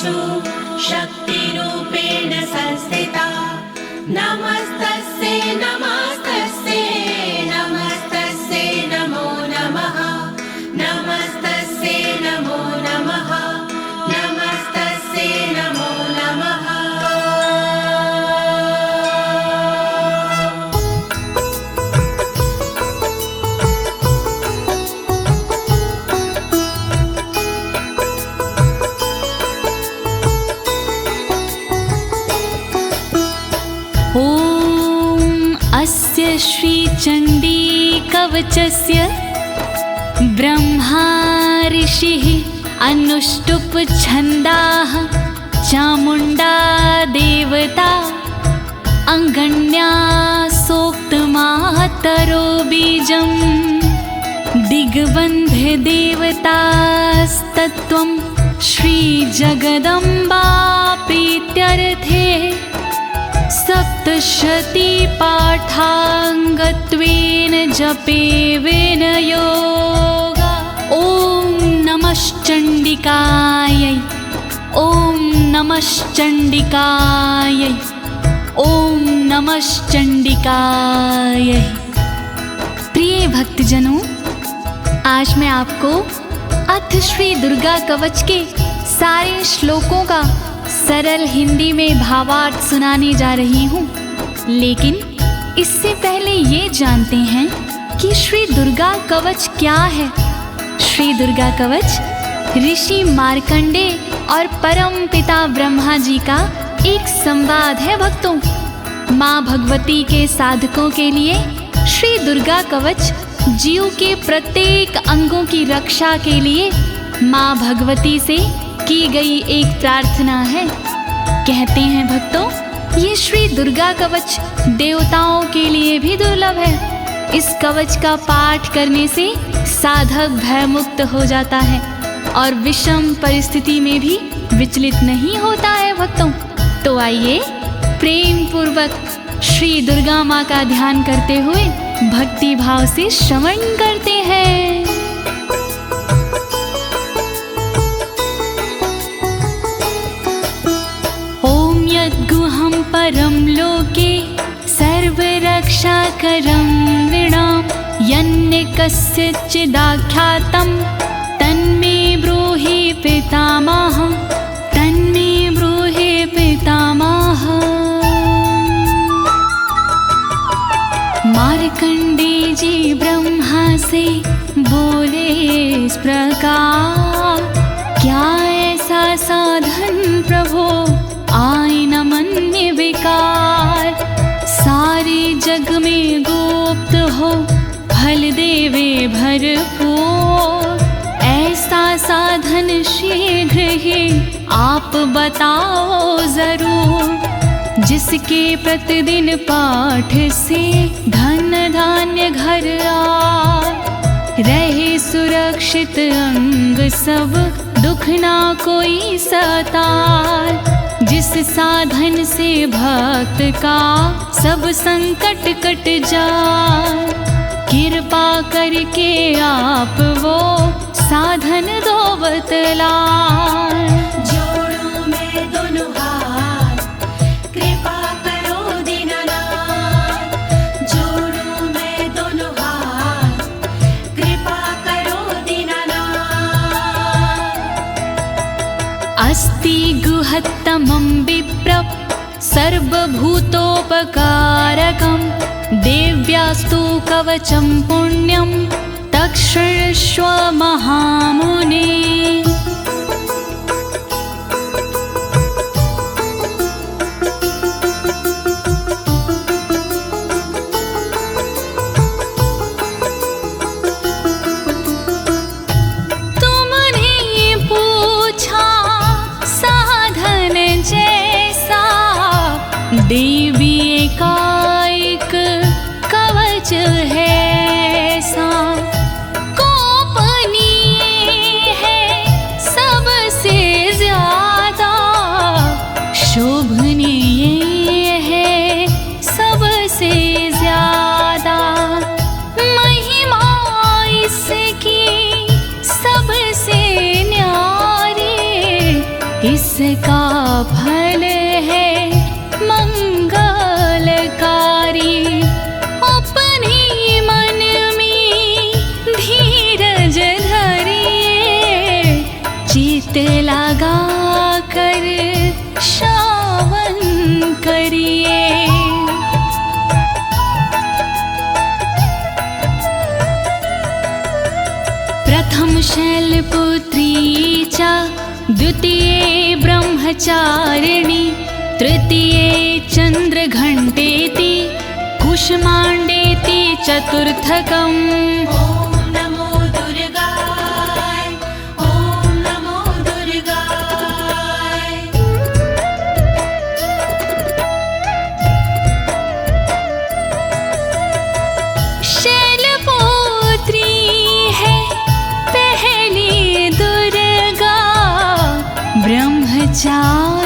सर्वेषु शक्तिरूपेण संस्थिता। नमस्तस्यै नमस्तस्यै नमस्तस्यै नमो नमः। नमस्तस्यै नमो नमः। नमस्तस्यै नमो नमः। अस्य श्रीचण्डी कवचस्य ब्रह्मा ऋषिः अनुष्टुप् छन्दाः चामुण्डा देवता अङ्गण्या सोक्तमातरो बीजं दिग्बन्धे देवतास्तत्त्वं श्रीजगदम्बा प्रीत्यर्थे सप्तशती पाठाङ्गत्वेन जपे विनयोगा। ॐ नमश्चण्डिकायै ॐ नमश्चण्डिकायै ॐ नमश्चण्डिकायै। प्रिय भक्तजनों, आज मैं आपको अथ श्री दुर्गा कवच के सारे श्लोकों का सरल हिंदी में भावार्थ सुनाने जा रही हूँ। लेकिन इससे पहले ये जानते हैं कि श्री दुर्गा कवच क्या है। श्री दुर्गा कवच ऋषि मार्कंडे और परम पिता ब्रह्मा जी का एक संवाद है भक्तों। माँ भगवती के साधकों के लिए श्री दुर्गा कवच जीव के प्रत्येक अंगों की रक्षा के लिए माँ भगवती से की गई एक प्रार्थना है। कहते हैं भक्तों, ये श्री दुर्गा कवच देवताओं के लिए भी दुर्लभ है। इस कवच का पाठ करने से साधक भयमुक्त हो जाता है और विषम परिस्थिति में भी विचलित नहीं होता है भक्तों। तो आइए प्रेम पूर्वक श्री दुर्गा माँ का ध्यान करते हुए भक्ति भाव से श्रवण करते हैं। गुहं परं लोके सर्वरक्षाकरं नृणां यन्ने कस्यचिदाख्यातं तन्मे ब्रूहि पितामह। तन्मे ब्रूहि पितामह। मार्कंडे जी ब्रह्मा से बोले इस प्रकार, क्या ऐसा साधन प्रभो आए न मन्य विकार। सारे जग में गुप्त हो फल देवे भरपूर। ऐसा साधन शीघ्र ही आप बताओ जरूर। जिसके प्रतिदिन पाठ से धन धान्य घर आए, रहे सुरक्षित अंग सब दुख ना कोई सताए। जिस साधन से भक्त का सब संकट कट जाए, कृपा करके आप वो साधन दो बतलाए। जोड़ूं मैं दोनों हाथ, कृपा करो दीनानाथ। जोड़ूं मैं दोनों हाथ, कृपा करो दीनानाथ। अस्ति गुहत्तमं विप्र सर्वभूतोपकारकं देव्यास्तु कवचं पुण्यं तक्षृष्व महामुने। देवी एकाएक कवच है सा, गोपनीय इसका फल है मंगलकारी। अपने मन में धीरज धरिए, चित लगा कर श्रवण करिए। प्रथम शैलपुत्री च द्वितीये ब्रह्मचारिणी, तृतीये चन्द्रघण्टेति, कुष्माण्डेति चतुर्थकम्। ॐ नमो दुर्गाय, ॐ नमो दुर्गाय। शैलपुत्री है पहली दुर्गा, ब्रह्मचारिणी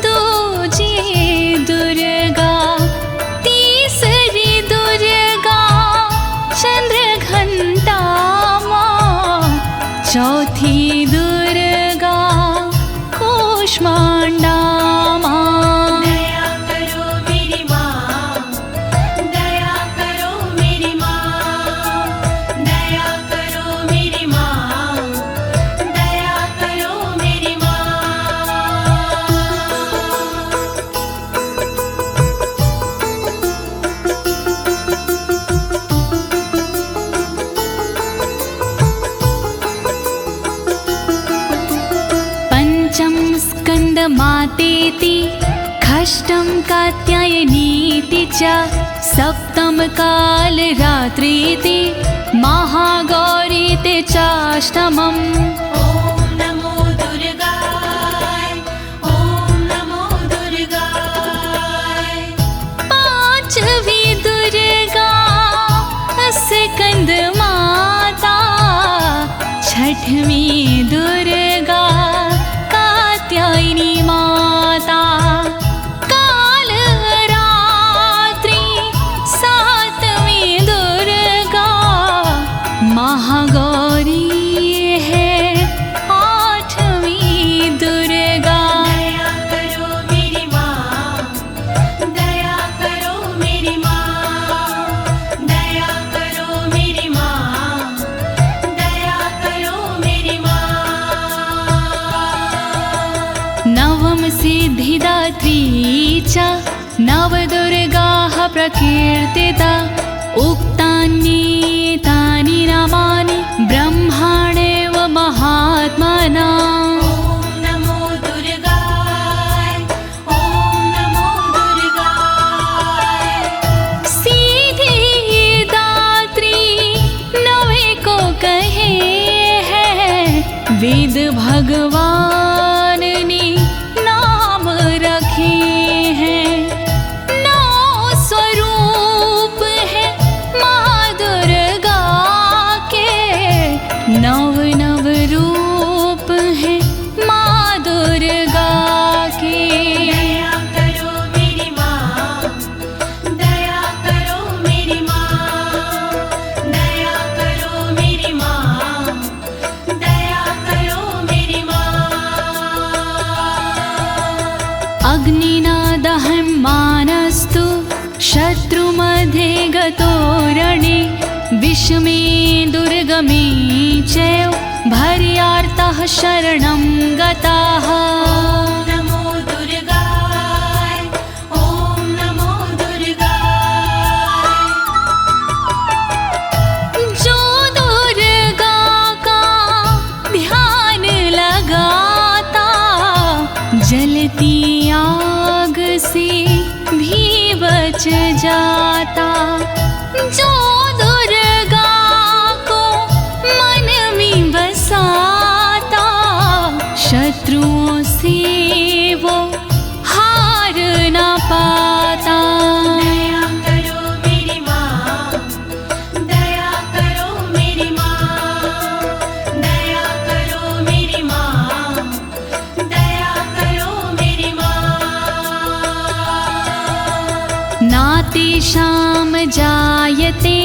दूजी दुर्गा, तीसरी दुर्गा चंद्रघंटा माँ, चौथी दुर्गा कूष्मांडा माँ। दया करो मेरी माँ, दया करो मेरी माँ, दया करो मेरी माँ, दया करो मेरी माँ। पंचम स्कंद मातेति, षष्ठम कात्यायनीति च, सप्तम काल रात्रीति, महागौरीति चाष्टमम्। ॐ नमो दुर्गाय, ॐ नमो दुर्गाय। पांचवी दुर्गा स्कंद माता, छठवीं दुर्गा कात्यायनी माता, काल रात्रि सातवीं दुर्गा महागौरी है, आठवीं दुर्गा। दया करो मेरी माँ, दया करो मेरी माँ, दया करो मेरी माँ, दया करो मेरी माँ। नवम सिद्धिदात्री च, नवदुर्गाः प्रकीर्तिता, उक्तान्येतानि नामानि ब्रह्माणेव महात्मना। ॐ नमो दुर्गाय, ॐ नमो दुर्गाय। सिद्धिदात्री नवे को कहे हैं, वेद भगवान ने नाम रखे हैं। नौ स्वरूप है माँ दुर्गा के, नव नव रूप है माँ दुर्गा के। दया करो मेरी माँ, दया करो मेरी माँ, दया करो मेरी माँ, दया करो मेरी माँ। अग्निना दह्यमानस्तु शत्रुमध्ये गतो रणे, विषमे दुर्गमे चैव भर्यार्तः शरणं गताः। ॐ नमो दुर्गाय, ॐ नमो दुर्गाय। जो दुर्गा का ध्यान लगाता, जलती आग से भी बच जाता। जो दुर्गा को मन में बसाता, शत्रुओं से वो हार न पाता। दया करो मेरी माँ, दया करो मेरी माँ, दया करो मेरी माँ, दया करो मेरी माँ। नातेषां जायते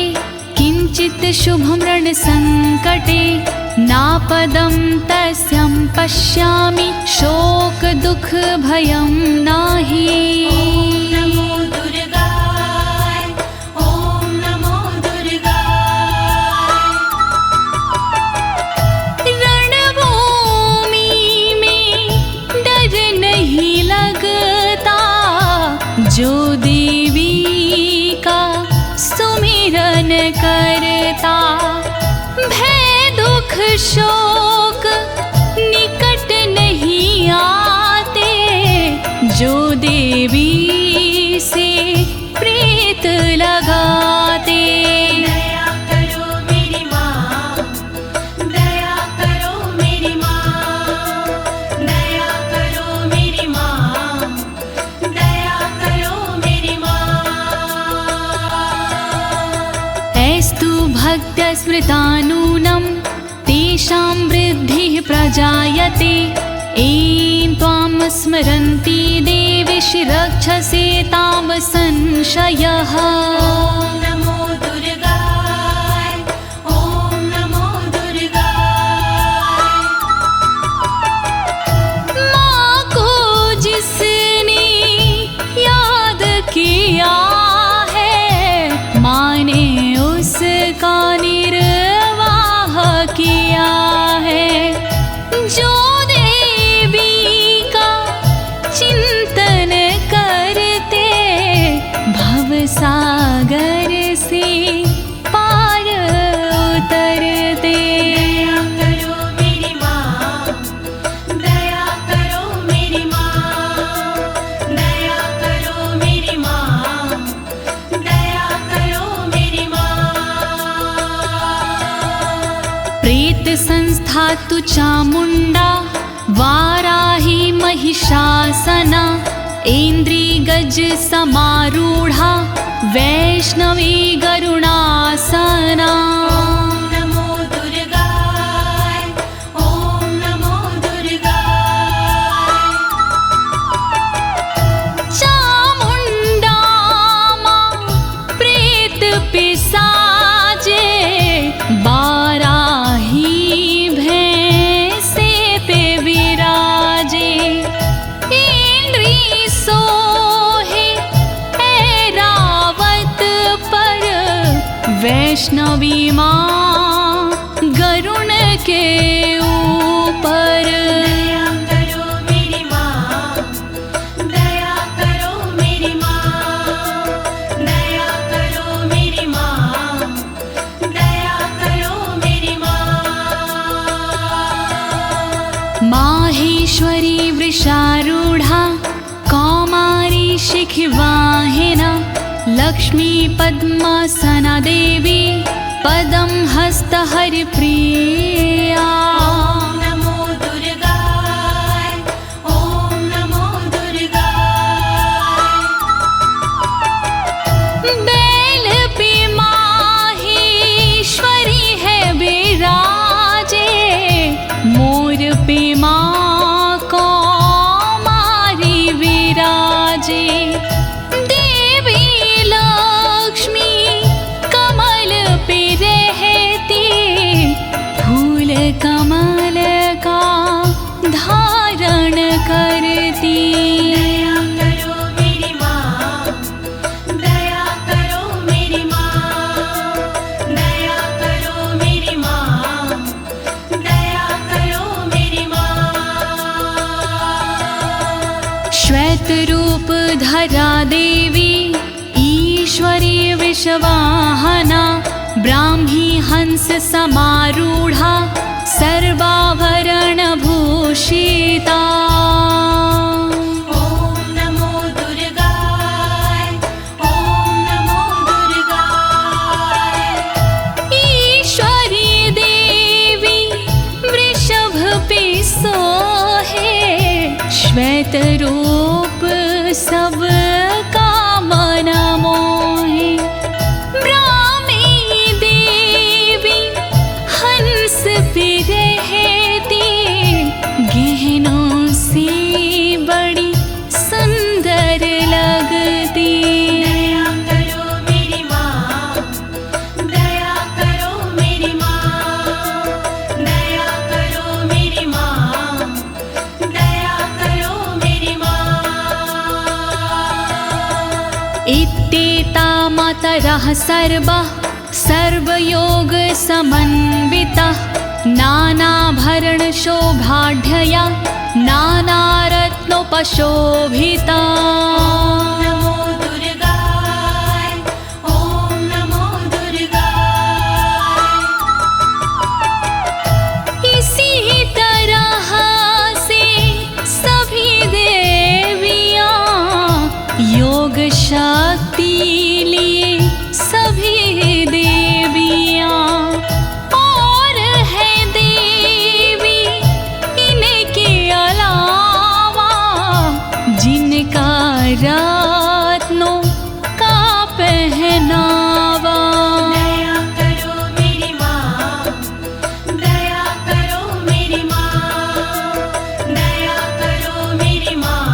किञ्चित् शुभं रणसङ्कटे, नापदं तस्यं पश्यामि शोक दुख भयं नाही। नमो दुर्गाय, ओम नमो दुर्गाय। रणभूमि में डर नहीं लगता, जो देवी का सुमिरन करता। भय दुख शोक निकट नहीं आते, जो देवी से प्रीत लगाते। दया करो मेरी माँ, दया करो मेरी माँ, दया करो मेरी माँ, दया करो मेरी माँ। ऐस्तु भक्तस्मृतानूनं तेषां वृद्धिः प्रजायते। ऐं त्वां स्मरन्ति देवीशि रक्षसे तां संशयः। ओम नमो दुर्गाय, ओम नमो दुर्गाय। माँ को जिसने याद किया है, माँ ने उसका निर्वाह किया है। जो देवी का चिंतन करते, भवसागर से पार उतरते। दया करो मेरी माँ, दया करो मेरी माँ, दया करो मेरी माँ, दया करो मेरी माँ। प्रेत संस्था तु चामुंडा, वाराही महिषासना। ऐन्द्री गज समारूढ़ा, वैष्णवी गरुणासना। ओम नमो दुर्गाय, ओम नमो दुर्गाय। चामुंडा माँ प्रेत पिसाजे, बाराही भैंसे पे विराजे। इंद्री सोहे ऐरावत पर, वैष्णवी माँ गरुण के ऊपर। दया करो मेरी माँ, दया करो मेरी माँ, दया करो मेरी माँ, दया करो मेरी माँ। माहेश्वरी वृषारूढ़ा, कौमारी शिखिवाहिना। लक्ष्मी पद्मासना देवी, पदं हस्त हरिप्रिया। ओम नमो दुर्गाय, ओम नमो दुर्गाय। बैल पे माहेश्वरी है विराजे, मोर पे माँ कौमारी विराजे। देवी लक्ष्मी कमल पे रहती, फूल कमल का धारण करती। दया करो मेरी माँ, दया करो मेरी माँ, दया करो मेरी माँ, दया करो मेरी माँ। श्वेत रूप धरा देवी, ईश्वरी विश्ववाहना। ब्राह्मी हंस समारूढ़ा, सर्वाभरण भूषिता। ओम नमो दुर्गाय, ओम नमो दुर्गाय। ईश्वरी देवी वृषभ पे सोहे, श्वेत रूप सब का मन मोहे। ब्राह्मी देवी हंस पे रहती, गहनों से बड़ी सुंदर लगती। दया करो मेरी माँ, दया करो मेरी माँ, दया मातरः सर्वः सर्वयोग समन्वितः नानाभरणशोभाढ्यया नानारत्नोपशोभिता। नमो दुर्गाय ॐ नमो दुर्गाय। इसी तरह से सभी देवियां योग शक्ति लिए सभी देवियां और है देवी इनके अलावा जिनका रत्नों का पहनावा। दया करो मेरी माँ, दया करो मेरी माँ, दया करो मेरी माँ,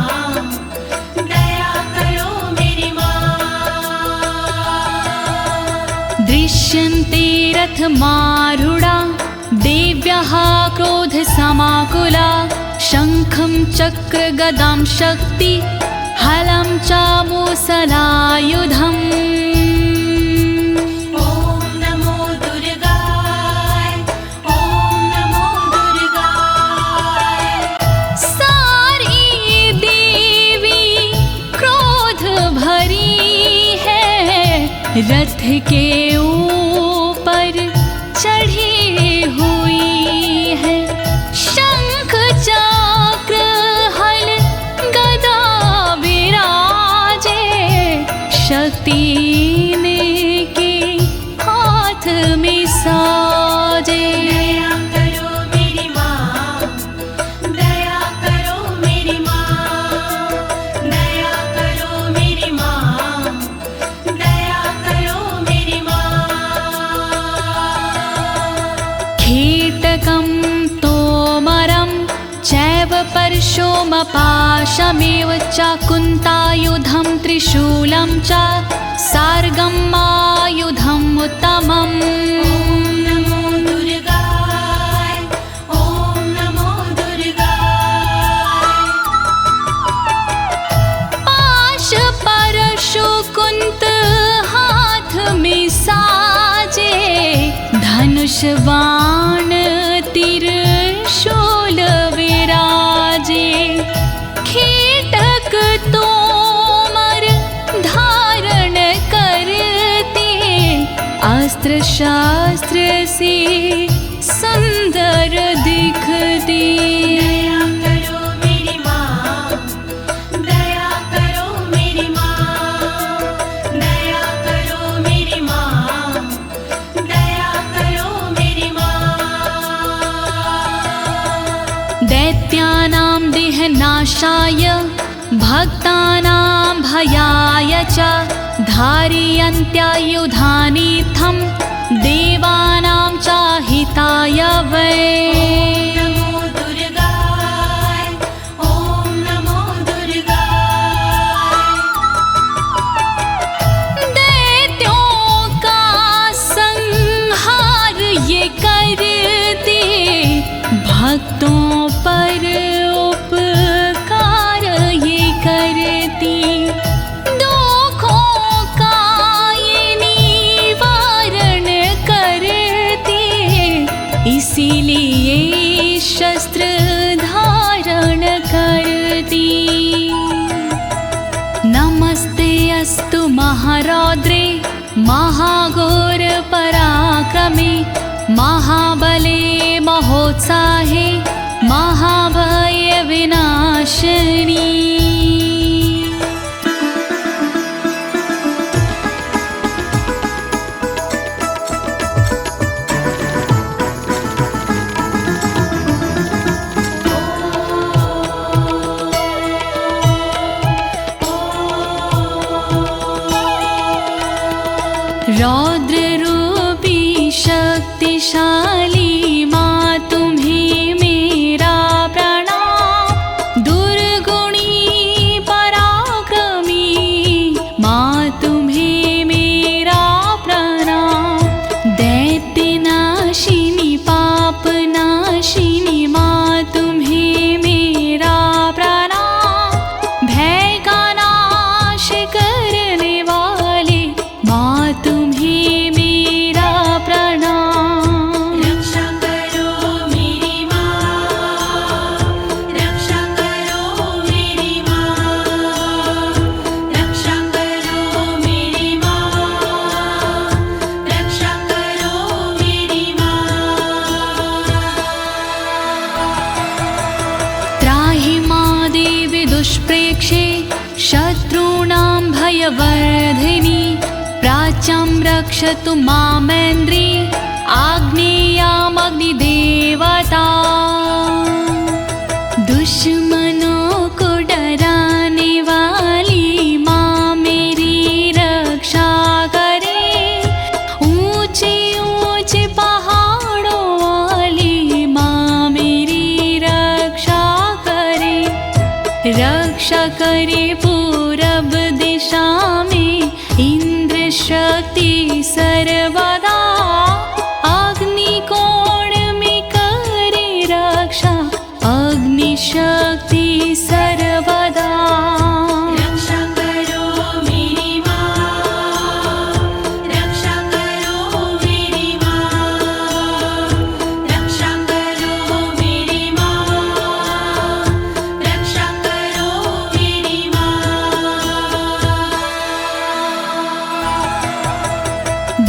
दया करो मेरी माँ। दृश्यन्ते रथमारूढा देव्यः क्रोधसमाकुला शङ्खं चक्रगदां शक्ति हलं च मुसलायुधम्। ॐ नमो दुर्गाय ॐ नमो दुर्गाय। सारी देवी क्रोध भरी है रथ के ऊपर चढ़ी हुई है। शंख चक्र हल गदा विराजे शक्ति इनके हाथ में साजे। दया करो मेरी माँ, दया करो मेरी माँ, दया करो मेरी माँ, दया करो मेरी माँ। कीटकं तोमरं चैव परशुमपाशमेव च कुन्तायुधं त्रिशूलं च सार्गमायुधम् उत्तमम्। नमो दुर्गाय ॐ नमो दुर्गाय। पाश परशु कुंत हाथ में साजे धनुष बाण त्रिशूल विराजे। कीटक तोमर धारण करते अस्त्र शास्त्र से सुंदर दिखते। दया करो मेरी माँ, दया करो मेरी माँ, दया करो मेरी माँ, दया करो मेरी माँ। दैत्यानां देहनाशाय भक्तानां भयाय च धारयन्त्यायुधानीथं देवानां च हिताय वै। नमो दुर्गाय ॐ नमो दुर्गाय। दैत्यों का संहार ये करते भक्तों पर उपकार ये करती। दुखों का ये निवारण करती इसीलिए शस्त्र धारण करती। नमस्ते अस्तु महारौद्रे महाघोर पराक्रमे महाबले महोत्साहे महाभय विनाशिनी। रौद्र रूपी शक्तिशाली माँ तुम्हें मेरा प्रणाम। दुर्गुणी पराक्रमी माँ तुम्हें मेरा प्रणाम। दैत्यनाशिनी पापनाशिनी माँ तुम्हें मेरा प्रणाम। भय का नाश करने वाले माँ रक्षे शत्रूणां भयवर्धिनी प्राच्यां रक्षतु मामेन्द्री आग्नेयामग्निदेवता दुश्मनों को डराने वाली माँ मेरी रक्षा करे ऊंचे ऊंचे पहाड़ों वाली माँ मेरी रक्षा करे पूरब दिशा में इंद्र शक्ति सर्वदा अग्निकोण में करे रक्षा अग्नि शक्ति सर्वदा रक्षा करो मेरी माँ, रक्षा करो मेरी माँ, रक्षा करो मेरी माँ, रक्षा करो मेरी माँ।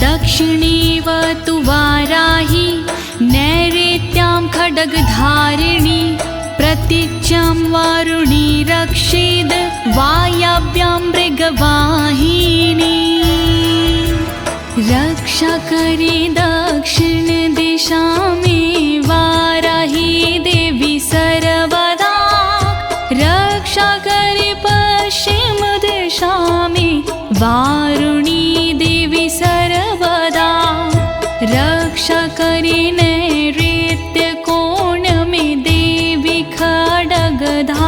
दक्षिणेवतु वाराही नैऋत्यां खड्गधारिणी प्रतीच्यां वारुणी रक्षेद् वायव्यां मृगवाहिनी रक्षा करे दक्षिण दिशा में वाराही देवी सर्वदा रक्षा करे पश्चिम दिशा में वारुणी देवी सर्वदा रक्षा करे नैऋत्य कोण में देवी खड्गधारिणी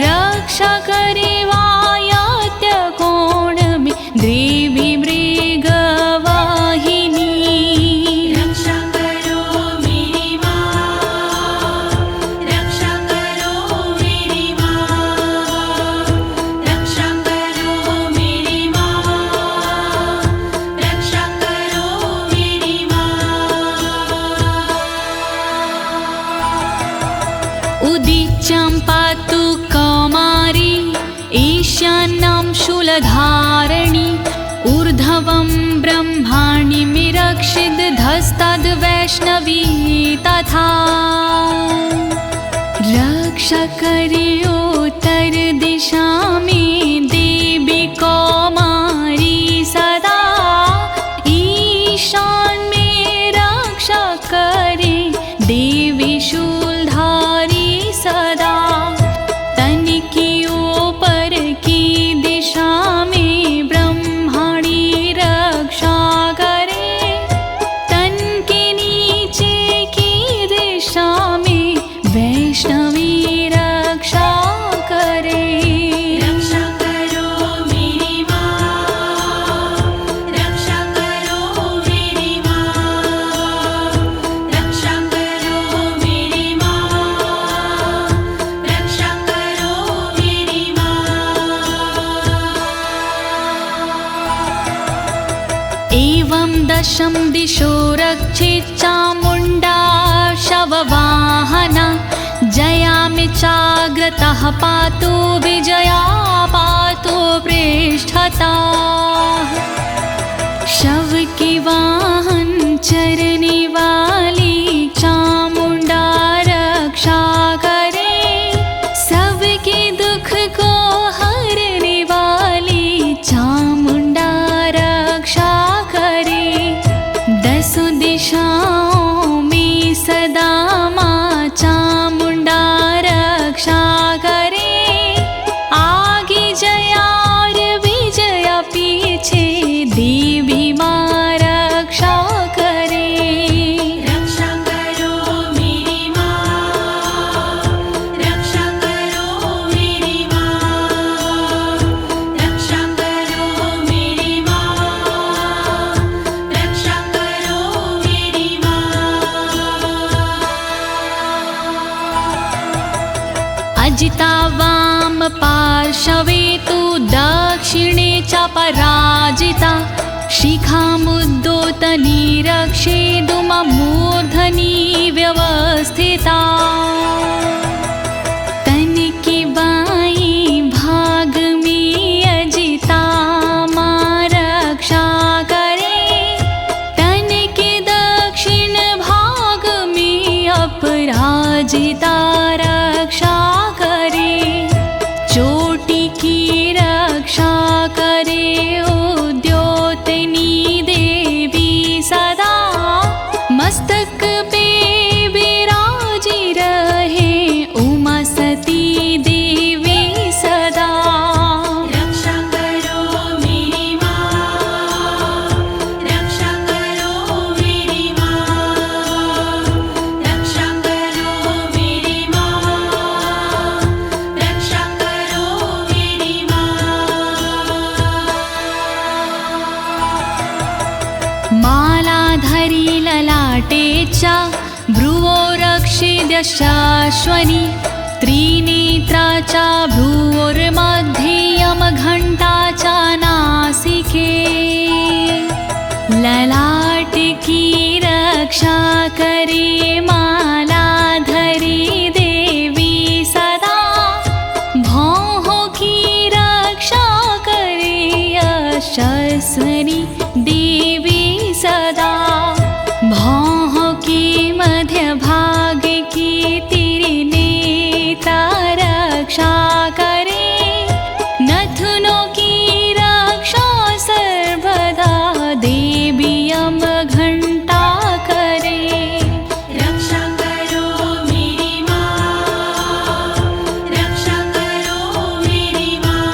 रक्षा करे वायव्य कोण में देवी मृगवाहिनी रक्षा करो मेरी माँ, रक्षा करो मेरी माँ, रक्षा करो मेरी माँ, रक्षा करो मेरी माँ। उदीच्यां पातु कौमारी ईशान्यां शूलधारिणी ऊर्ध्वं ब्रह्माणि रक्षिद् धस्ताद् वैष्णवी तथा रक्षा करे उत्तर दिशा में देवी कौमारी सदा ईशान में रक्षा करे देवी शूलधारी सदा तन की ऊपर की दिशा में ब्रह्माणी रक्षा करे तन के नीचे की दिशा में वैष्णवी रक्षा करे रक्षा करो मेरी माँ, रक्षा करो मेरी माँ, रक्षा करो मेरी माँ, रक्षा करो मेरी माँ। एवं दशम दिशो रक्षेत् चामुण्डा शववाहना जयामि चाग्रतः पातु विजया पातु पृष्ठता शव के वाहन चरने वाली चामुण्डा रक्षा करे सबके दुख को हरने वाली चामुण्डा रक्षा करे दसों दिशाओं में सदा माँ चामुण्डा रक्षा करे आगे जया और विजया पीछे देवी माँ रक्षा करे रक्षा करो मेरी माँ, रक्षा करो मेरी माँ, रक्षा करो मेरी माँ, रक्षा करो मेरी माँ। अजिता वाम पार्श्वे तु दक्षिणे च पराजिता शिखामुद्दोतनी रक्षेदुममूर्धनि व्यवस्थिता तन के बाईं भाग में अजिता माँ रक्षा करे तन के दक्षिण भाग में अपराजिता रक्षा करे ललाटे च भ्रुवो रक्षिद्यशाश्वनी त्रिनेत्रा च भ्रुवोर्मध्ये यमघण्टा च नासिके ललाट की रक्षा करे मालाधरी देवी सदा भौह की रक्षा करे यशस्विनी देवी सदा भौह की मध्य भाग की त्रिनेत्रा रक्षा करे नथुनों की रक्षा सर्वदा देवी यमघण्टा करे रक्षा करो मेरी माँ रक्षा करो मेरी माँ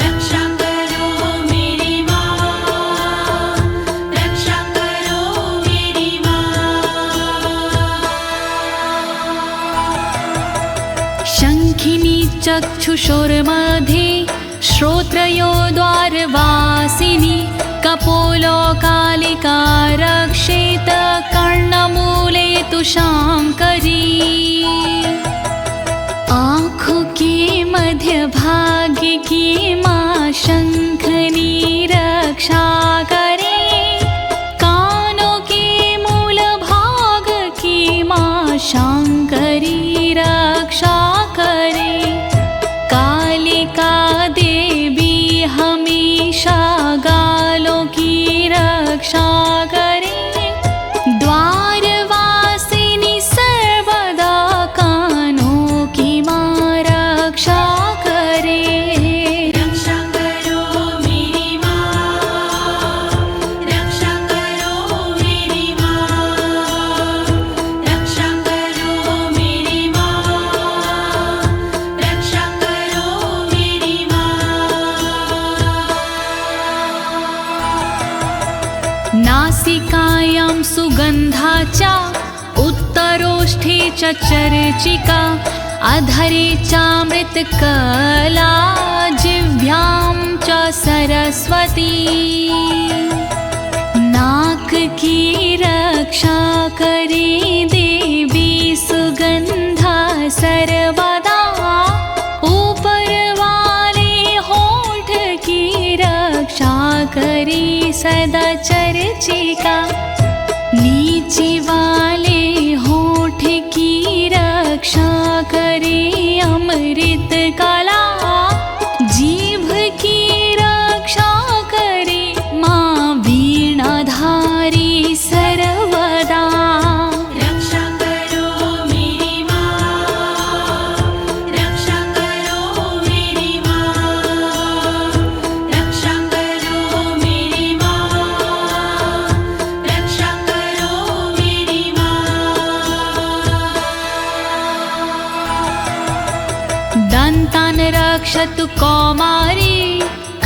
रक्षा करो मेरी माँ रक्षा करो मेरी माँ शङ्खिनी चक्षुषोर्मध्ये श्रोत्रयो द्वारवासिनी कपोलो कालिका रक्षेत कर्णमूले तु शाङ्करी आँखों के मध्य भाग की माँ शंखनी रक्षा करे कानों के मूल भाग की माँ शंकरी रक्षा करे कालिका देवी हमेशा गालों की रक्षा करे द्वारवासिनी सर्वदा कानों की माँ रक्षा करे रक्षा करो मेरी माँ रक्षा करो मेरी माँ रक्षा करो मेरी माँ रक्षा करो मेरी माँ नासिकायां सुगन्धा च उत्तरोष्ठे च चर्चिका अधरे चामृतकला जिह्वां च सरस्वती नाक की रक्षा करे देवी सुगंधा सर्वदा ऊपर वाले होठ की रक्षा करे सदा चर्चिका नीचे वाले होठ की रक्षा करे अमृत कला जीभ की रक्षा करे माँ वीणाधारी सर्वदा रक्षा करो मेरी माँ रक्षा करो मेरी माँ रक्षा करो मेरी माँ रक्षा करो मेरी माँ दन्तान् रक्षतु कौमारी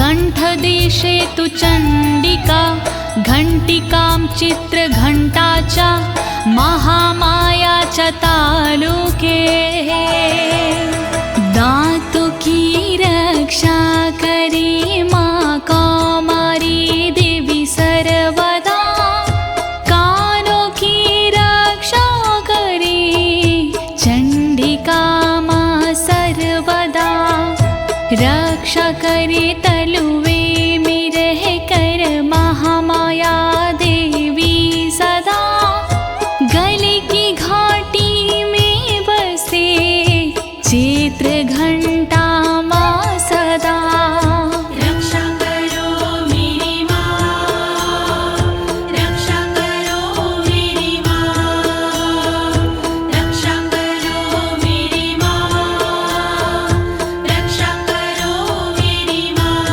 कण्ठदेशे तु चण्डिका घण्टिकां चित्रघण्टा च महामाया च तालुके दातु की रक्षा करे माँ कौमारी देवी सर्वदा कानों की रक्षा करे चण्डिका माँ सर्वदा रक्षा करे तलुवे में रह कर महामाया देवी सदा गले की घाटी में बसे चित्र घंटा माँ सदा रक्षा करो मेरी माँ रक्षा करो मेरी माँ रक्षा करो मेरी माँ रक्षा करो मेरी माँ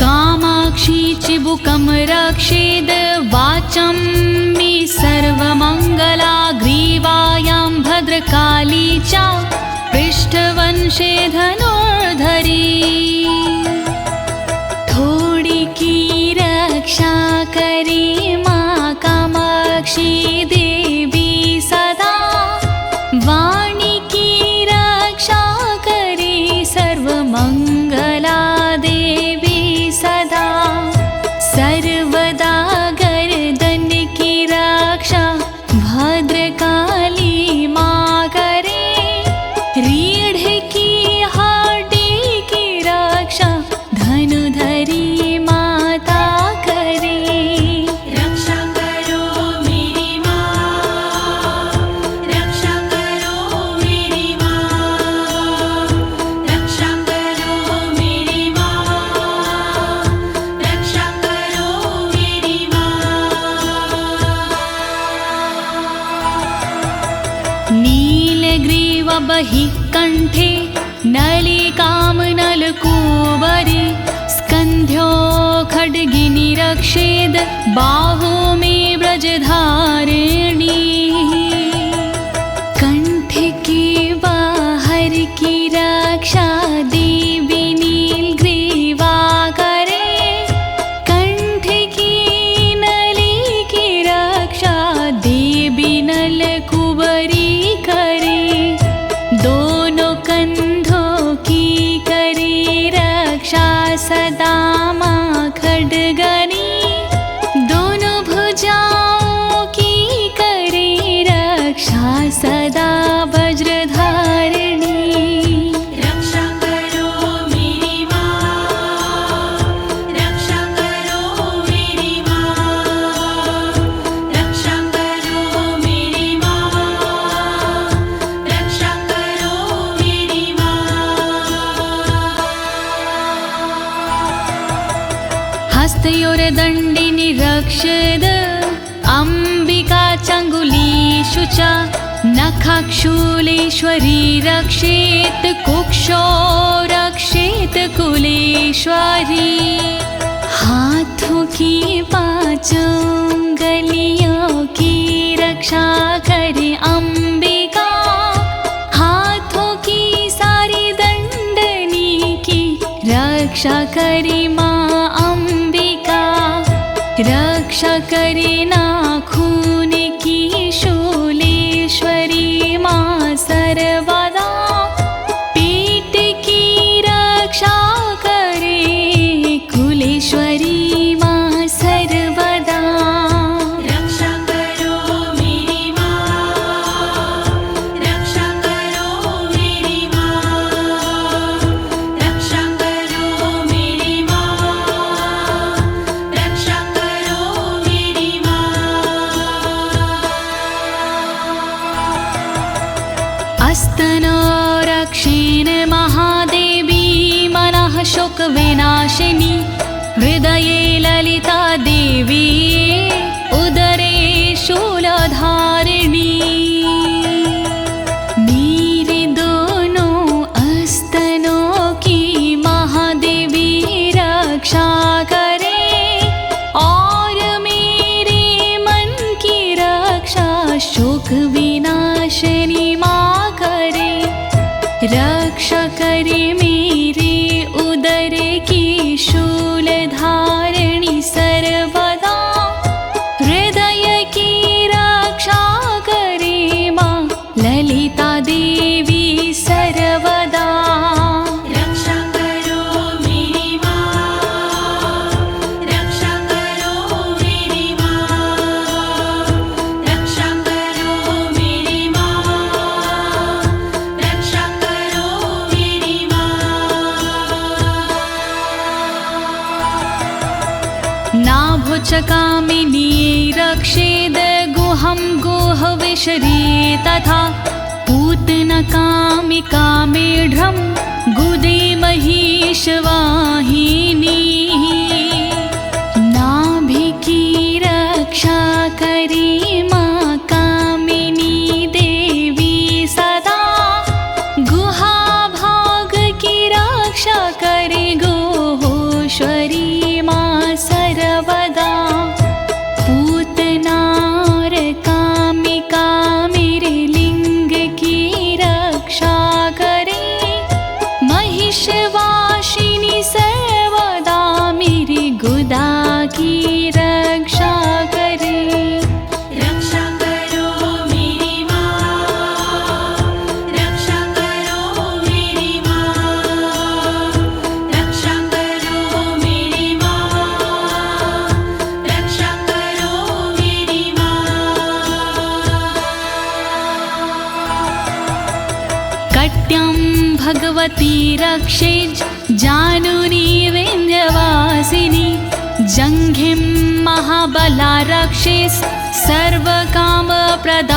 कामाक्षी चिबुकं रक्षेद वाचं मे सर्वमङ्गला ग्रीवायां भद्रकाली च पृष्ठवंशे धनुर्धरी थोड़ी की रक्षा करे माँ कामाक्षी देवी सदा वाणी की रक्षा करे सर्वमंगला देवी सदा बहि कंठे नलिकां नलकूबरी स्कन्ध्यो खड्गिनी रक्षेद बाहु मे ब्रजधारिणी कंठ के बाहर की रक्षा देवी नीलग्रीवा करे कंठ की नली की रक्षा देवी नलकूबरी करे दोनों कंधों की करे रक्षा सदा माँ खड्गनी दोनों भुजाओं की करे रक्षा सदा वज्रधारिणी रक्षा करो मेरी माँ, रक्षा करो मेरी माँ, रक्षा करो मेरी माँ, रक्षा करो मेरी माँ। हस्तयोर्दण्डिनी रक्षद अम्बिका चङ्गुलीषु च नखाक्षूलेश्वरी रक्षेत कुक्षो रक्षेत कुलेश्वरी हाथों की पांचों उंगलियों की रक्षा करे अम्बिका हाथों की सारी दंडनी की रक्षा करे माँ अम्बिका रक्षा करे नाखून की शूलेश्वरी माँ सर्वदा पेट की रक्षा करे कुलेश्वरी माँ सर्वदा रक्षा करो मेरी माँ, रक्षा करो मेरी माँ, रक्षा करो मेरी माँ, रक्षा करो मेरी माँ। अस्तनो रक्षेण महादेवी मनः शोकविनाशिनी हृदये ललिता देवी उदरे शूलधारिणी मेरे दोनों अस्तनों की महादेवी रक्षा करे और मेरे मन की रक्षा शोक विनाशिनी माँ करे रक्षा करे मेरे उदर की शूलधारिणी सर्वदा हृदय की रक्षा करे माँ ललिता देवी सर्वदा रक्षा करो मेरी माँ, रक्षा करो मेरी माँ, रक्षा करो मेरी माँ, रक्षा करो मेरी माँ। नाभुचकामिनी रक्षेद गुहं गुहविशरी तथा पूतनकामिका मेढ्रं गुदे महिषवाहिनी नाभि की रक्षा करे माँ कामिनी देवी सदा गुहा भाग की रक्षा करे गोहोश्वरी माँ सर्वदा पूतनार कामिका मेरे लिंग की रक्षा करे महिषवासिनी सर्वदा मेरी गुदा की रक्षा करे रक्षा करो मेरी माँ, रक्षा करो मेरी माँ, रक्षा करो मेरी माँ, रक्षा करो मेरी माँ। कट्यं भगवती रक्षेज जानुनी विन्ध्यवासिनी जङ्घिं महाबला रक्षेस् सर्वकामप्रदायिनी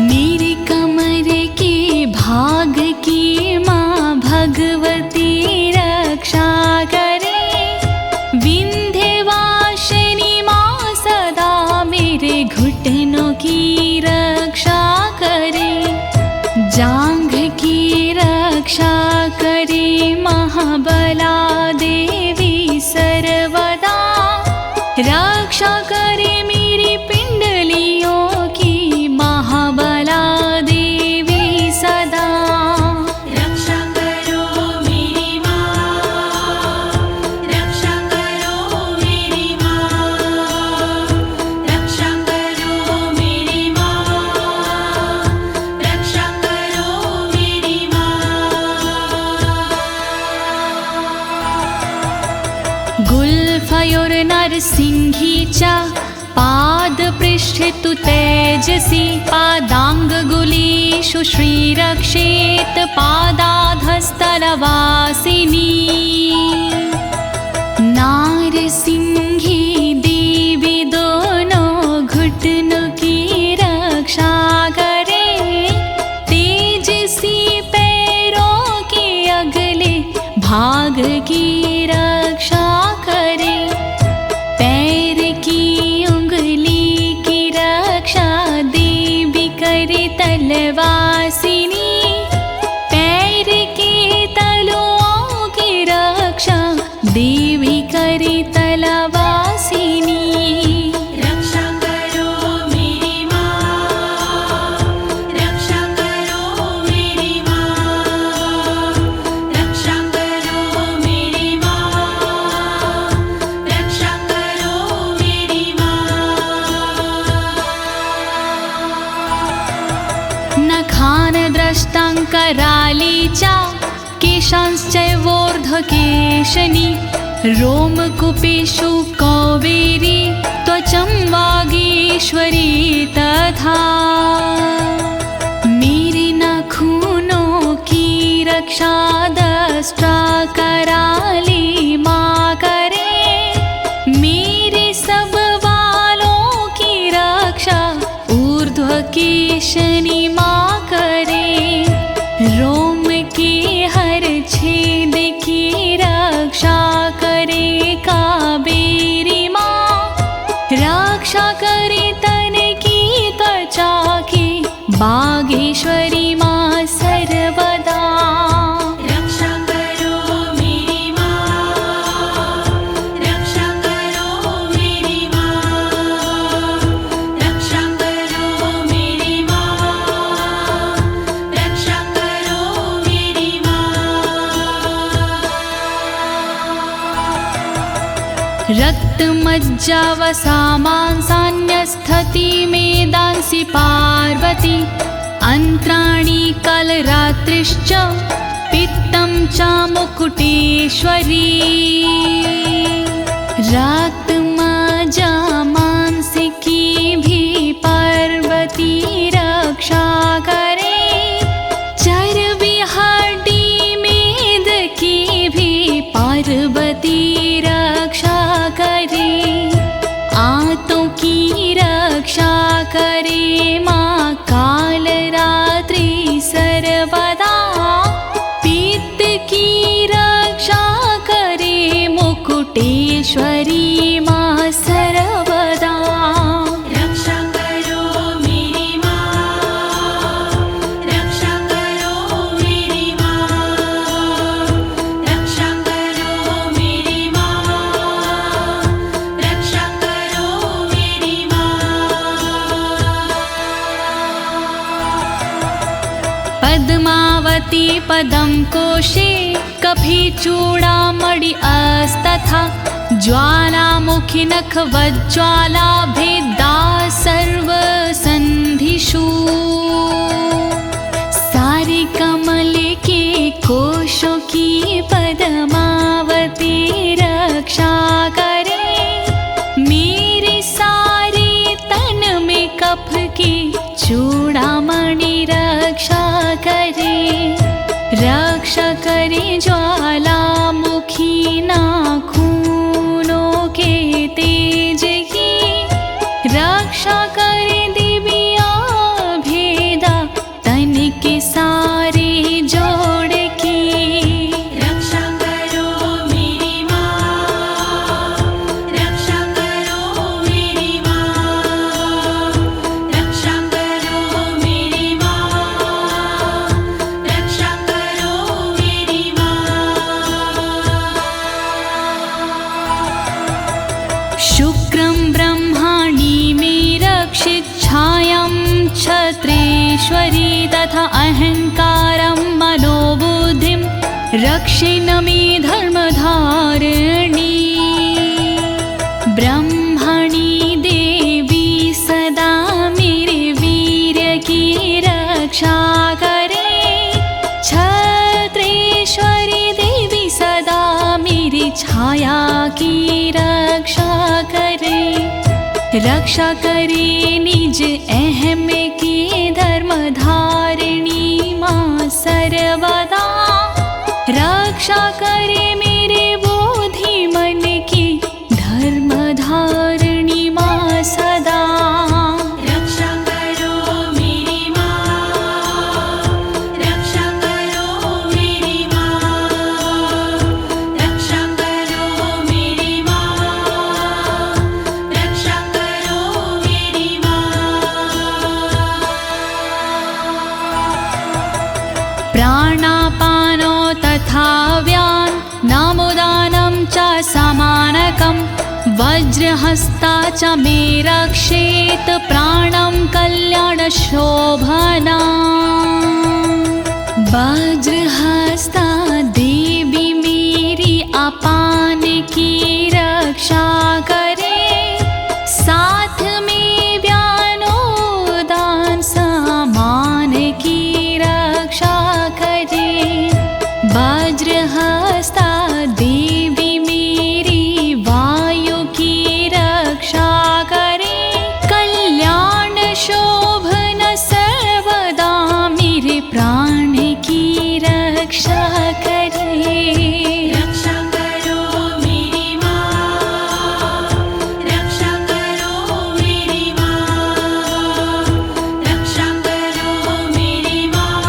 मेरे कमर के भाग की माँ भगवती रक्षा करे विन्ध्यवासिनी माँ सदा मेरे घुटनों की रक्षा महाबला देवी सर्वदा, रक्षा करे मेरी पिंडलियों की महाबला देवी सदा। रक्षा करो मेरी माँ, रक्षा करो मेरी माँ, रक्षा करो मेरी माँ, रक्षा करो मेरी माँ। गुल्फयोर्नरसिंहीचा पादपृष्ठे तु तेजसि, पादाङ्गुलीषु श्रीरक्षेत् पादाधस्तलवासिनी। नारसिंही देवी दोनों घुटनों की रक्षा करे, तेजसी पैरों के अगले भाग की रक्षा करे। पैर की उंगली की रक्षा देवी करे तलवासिनी, पैर के तलुओं की रक्षा देवी करे तलवासिनी। रक्षा करो मेरी माँ, रक्षा करो मेरी माँ, रक्षा करो मेरी माँ, रक्षा करो मेरी माँ। नखानद्रष्टाङ्करालीचा केशांश्चैवोर्ध्वकेशनी, रोमकूपेषु कौवेरी त्वचं वागीश्वरी तथा। मेरे नाखूनों की रक्षा दष्टा कराली माँ करे, मेरे सब बालों की रक्षा ऊर्ध्वकेशनी माँ करे। रोम के हर छेद की रक्षा करे कावेरी माँ, रक्षा करे तन की त्वचा की बागेश्वरी माँ सर्वदा। रक्षा करो मेरी माँ, रक्षा करो मेरी माँ, रक्षा करो मेरी माँ, रक्षा करो मेरी माँ। रक्तमज्जावसामांसान्यस्थति मेदांसि पार्वती, अन्त्राणि कलरात्रिश्च पित्तं च मुकुटेश्वरी। रक्तमज्जामांसिकी भी पार्वती रक्षा करे, चर्बी हड्डी मेद की भी पार्वती रक्षा करे। आंतों की रक्षा करे माँ कालरात्रि सर्वदा, पित्त की रक्षा करे मुकुटेश्वरी माँ सर्वदा। रक्षा करो मेरी माँ, रक्षा करो मेरी माँ, रक्षा करो मेरी माँ, रक्षा करो मेरी माँ। पद्मावती पदं कोशे कफीचूडामणि अस्तथा, ज्वालामुखी नखवज्ज्वाला भेदा सर्वसन्धिषु। सारे कमल के कोशों की पद्मावती रक्षा करे, मेरे सारे तन में कफ की चूड़ामणि रक्षा करे। रक्षा करे ज्वालामुखी नाखूनों के तेज की, रक्षा करे दिव्या भेदा तन के सारे जोड़ की। रक्षा करो मेरी माँ, रक्षा करो मेरी माँ, रक्षा करो मेरी माँ, रक्षा करो मेरी माँ। क्षत्रेश्वरी तथा अहंकारं मनोबुद्धिं रक्षिणमि धर्मधारिणी ब्रह्मणि देवी सदा मेरे वीर्य की रक्षा करे। क्षत्रेश्वरी देवी सदा मेरी छाया की रक्षा करे। रक्षा करे निज अहम की धर्मधारिणी माँ सर्वदा। रक्षा करे मेरे बोधि मन की धर्मधारिणी माँ सदा। रक्षा करो मेरी माँ, रक्षा करो मेरी माँ, रक्षा करो मेरी माँ, रक्षा करो मेरी माँ। प्राणापानो तथा व्यान नामोदानं च समानकं वज्रहस्ता च मे रक्षेत प्राणं कल्याणशोभना। वज्रहस्ता देवी मेरी अपान की रक्षा करे। साथ में व्यानोदान समान की रक्षा करे। वज्रहस्ता देवी मेरी वायु की रक्षा करे। कल्याण शोभन सर्वदा मेरे प्राण की रक्षा करे। रक्षा करो मेरी माँ, रक्षा करो मेरी माँ, रक्षा करो मेरी माँ,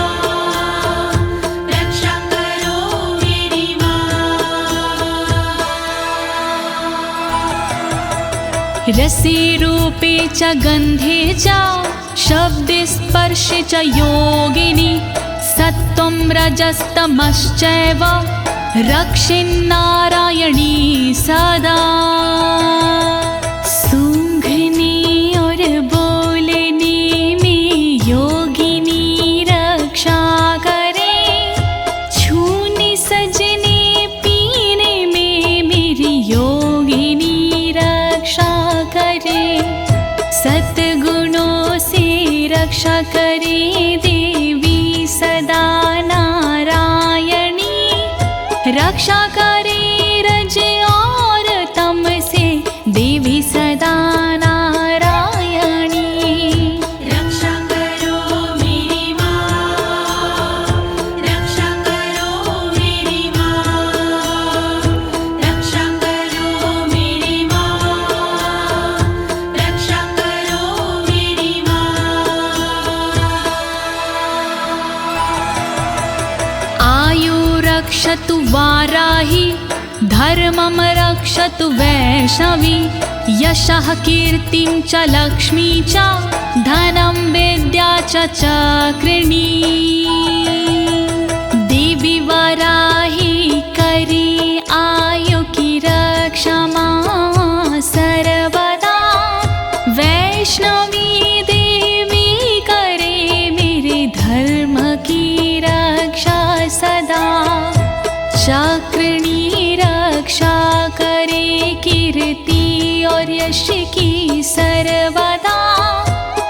रक्षा करो मेरी माँ। रसे रूपे च गन्धे च शब्दे स्पर्शे च योगिनी सत्त्वं रजस्तमश्चैव रक्षिन्नारायणी सदा। सूंघने और बोलने में योगिनी रक्षा करे। छूने सजने पीने में मेरी योगिनी रक्षा करे। सद्गुणों से रक्षा करे देवी सदा नारायणी। रक्षा करे रज और तम से देवी सदा नारायणी। रक्षा करो मेरी माँ, रक्षा करो मेरी माँ, रक्षा करो मेरी माँ, रक्षा करो मेरी माँ। आयु रक्षतु वाराही धर्मं रक्षतु वैष्णवी। यशः कीर्तिं च लक्ष्मी च धनं विद्या च चक्रिणी। देवी वाराही करे आयु की रक्षा माँ सर्वदा। वैष्णवी देवी करे मेरे धर्म की रक्षा सदा। चक्रिणी रक्षा करे कीर्ति और यश की सर्वदा।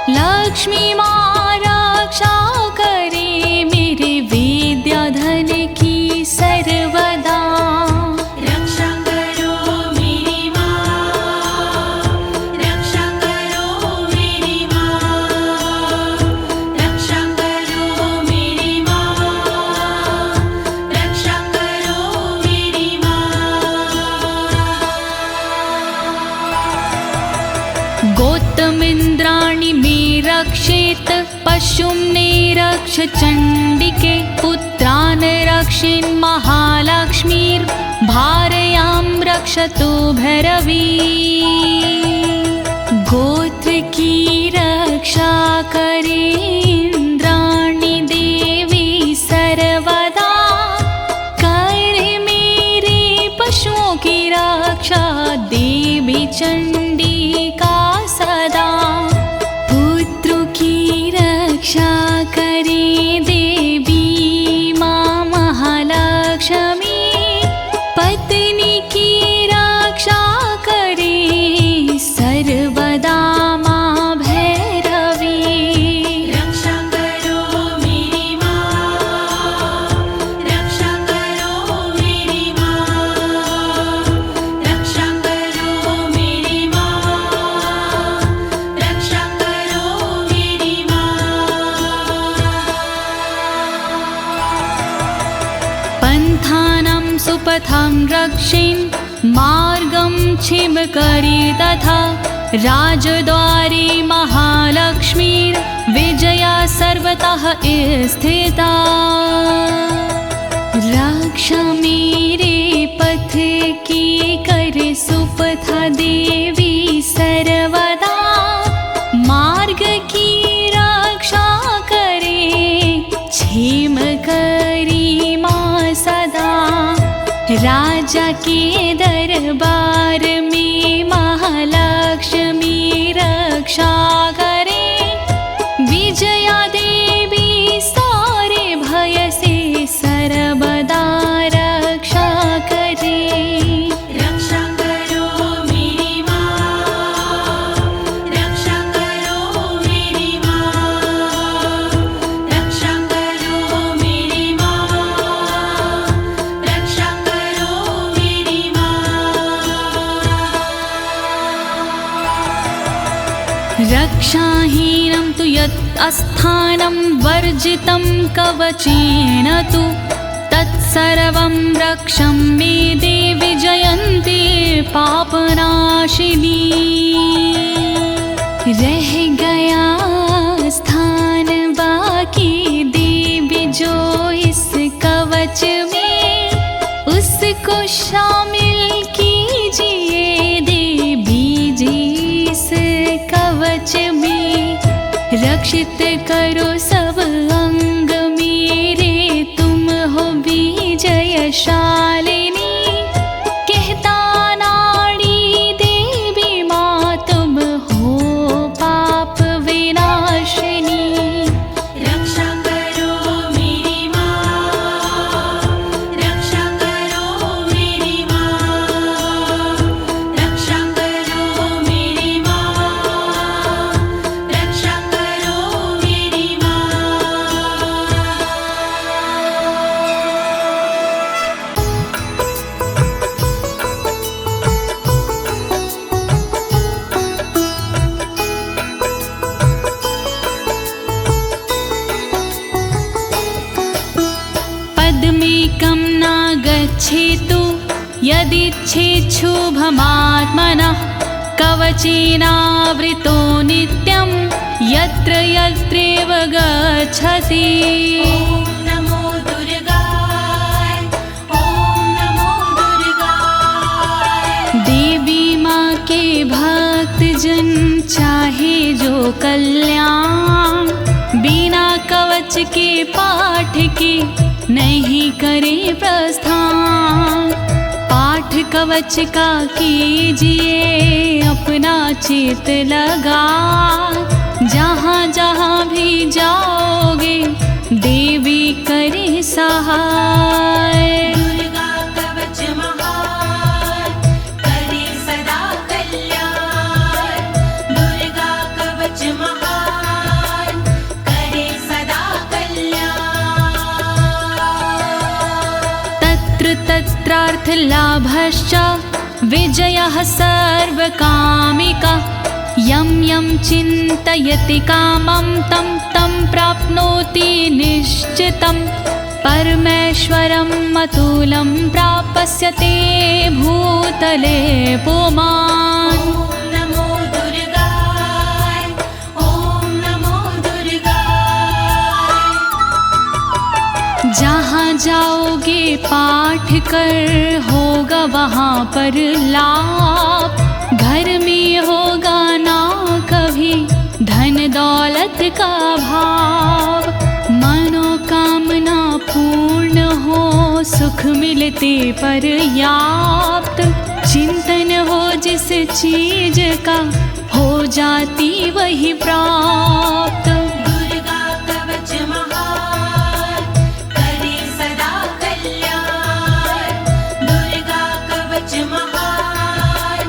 लक्ष्मी माँ रक्षा करे मेरे विद्या धन की सर्वदा। रक्षा करो मेरी माँ, रक्षा करो मेरी माँ, रक्षा करो मेरी माँ, रक्षा करो मेरी माँ। गोत्तमिन्द्राणि मे रक्षेत पशुं निरक्ष चण्डिके। पुत्रान् रक्षेन् महालक्ष्मीर्भार्यां रक्षतु भैरवी। गोत्र की रक्षा करे इंद्राणी देवी सर्वदा। करे मेरे पशुओं की रक्षा देवी चंडिका सदा। पुत्रों की सुपथं रक्षेन् मार्गं छिमकरी तथा राजद्वारे महालक्ष्मीर्विजया सर्वतः स्थिता। रक्षा मेरे पथ की कर सुपथा देवी सर्वदा, मार्ग की रक्षा करे क्षेम करी माँ सदा। राजा के दरबार में महालक्ष्मी रक्षा करे, विजया देवी सारे भय से सर्वदा रक्षा करे। रक्षा करो मेरी माँ, रक्षा करो मेरी माँ, रक्षा करो मेरी माँ, रक्षा करो मेरी माँ। रक्षाहीनं तु यत् अस्थानं वर्जितं कवचेन तु, तत्सर्वं रक्षं मे देवि जयन्ती पापनाशिनी। रह गया स्थान बाकी देवी जो इस कवच में, उसको शामिल कीजिए देवी जी इस कवच में। रक्षित करो सब अंग मेरे, तुम हो विजयशालिनी। कहता नाड़ी देवी माँ तुम हो पाप विनाशिनी। रक्षा करो मेरी माँ, रक्षा करो मेरी माँ, रक्षा करो मेरी माँ, रक्षा करो मेरी माँ। पद्मेकं न गच्छेतु यदिच्छेच्छुभमात्मनः, कवचेनावृतो नित्यं यत्र यत्रैव गच्छति। ॐ नमो दुर्गाय, ॐ नमो दुर्गाय। देवी माँ के भक्त जन चाहे जो कल्याण, बिना कवच के पाठ के नहीं करे प्रस्थान। पाठ कवच का कीजिए अपना चित लगा, जहाँ जहाँ भी जाओगे देवी करे सहाय। दुर्गा कवच महान, करे सदा कल्याण। दुर्गा कवच महान, करे सदा कल्याण। तत्र तत्रार्थलाभश्च विजयः सर्वकामिका। यं यं चिन्तयति कामं तं तं प्राप्नोति निश्चितं। परमेश्वरम् अतुलं प्राप्स्यते भूतले पुमान्। ॐ नमो दुर्गाय, ॐ नमो दुर्गाय। जहाँ जाओगे पाठ कर होगा वहाँ पर लाभ। घर में होगा ना कभी धन दौलत का भाव। मनोकामना पूर्ण हो सुख मिलते पर्याप्त। चिंतन हो जिस चीज का हो जाती वही प्राप्त। दुर्गा कवच महान, करे सदा कल्याण। दुर्गा कवच महान,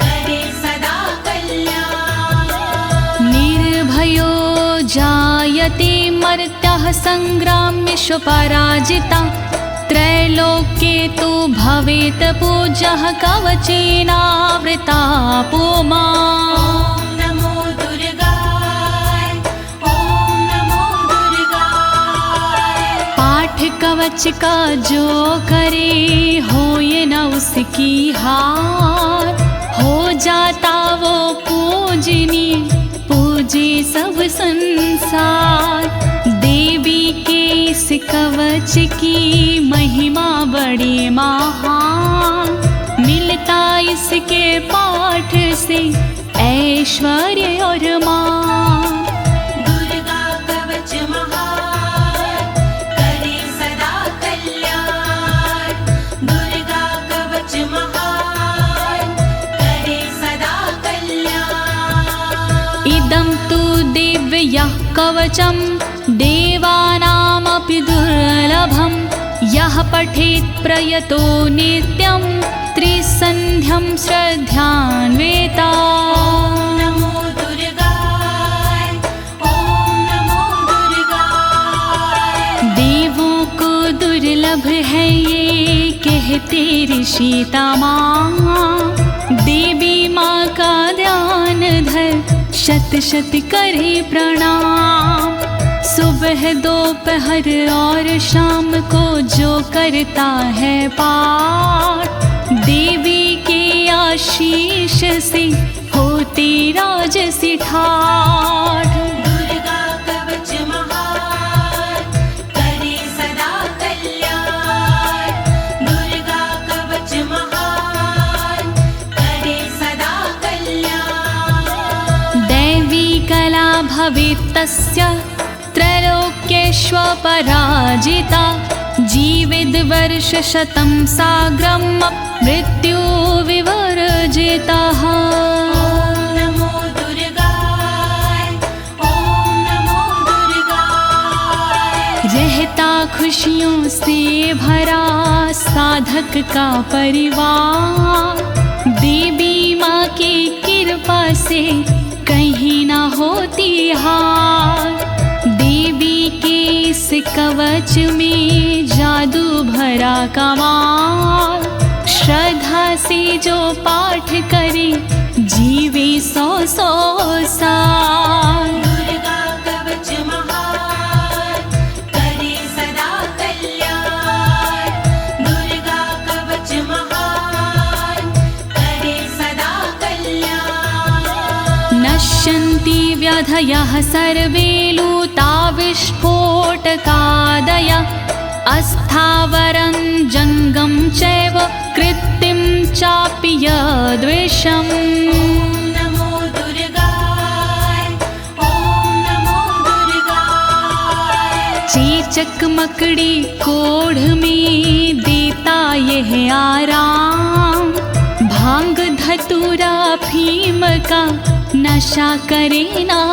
करे सदा कल्याण। निर्भयो जायते मर्त्यः संग्राम्येषु पराजिता। त्रैलोक्ये तु भवेत् पूज्यः कवचेनावृता पुमान्। ॐ नमो दुर्गाय, ॐ नमो दुर्गाय। पाठ कवच का जो करे हो संसार। देवी के इस कवच की महिमा बड़ी महान, मिलता इसके पाठ से ऐश्वर्य और मान। दुर्गा कवच महान, करे सदा कल्याण। दुर्गा कवच महान, करे सदा कल्याण। इदं तु दिव्यः कवचं देवानामपि दुर्लभं। यः पठेत् प्रयतो नित्यं त्रिसन्ध्यं श्रद्धान्विता। नमो दुर्गाय, ओम नमो दुर्गाय। देवों को दुर्लभ है ये कहते ऋषि तमाम। देवी माँ का ध्यान धर शत शत करे प्रणाम। सुबह दोपहर और शाम को जो करता है पाठ, देवी के आशीष से होती राजसी ठाठ। दुर्गा कवच महान, करे सदा कल्याण। दुर्गा कवच महान, करे सदा कल्याण। दैवी कला भवेत् तस्य त्रैलोक्येष्वपराजिता। जीवेद् वर्षशतं साग्रं मृत्यु विवर्जितः। ॐ नमो दुर्गाय, ॐ नमो दुर्गाय। रहता खुशियों से भरा साधक का परिवार। देवी माँ की कृपा से कहीं ना होती हार। देवी के इस कवच में जादू भरा कमाल। श्रद्धा से जो पाठ करे जीवे 100 साल। दुर्गा कवच महान, करे सदा कल्याण। दुर्गा कवच महान, करे सदा कल्याण। नश्यन्ति व्याधयः सर्वे लूता विस्फोटकादय। अस्थावरं जङ्गं चैव कृत्तिं चापि यद्विषम्। ॐ नमो दुर्गाय, ॐ नमो दुर्गाय। चेचक मकड़ी कोढ़ में देता यह आराम। भांग धतूरा भीम का नशा करे ना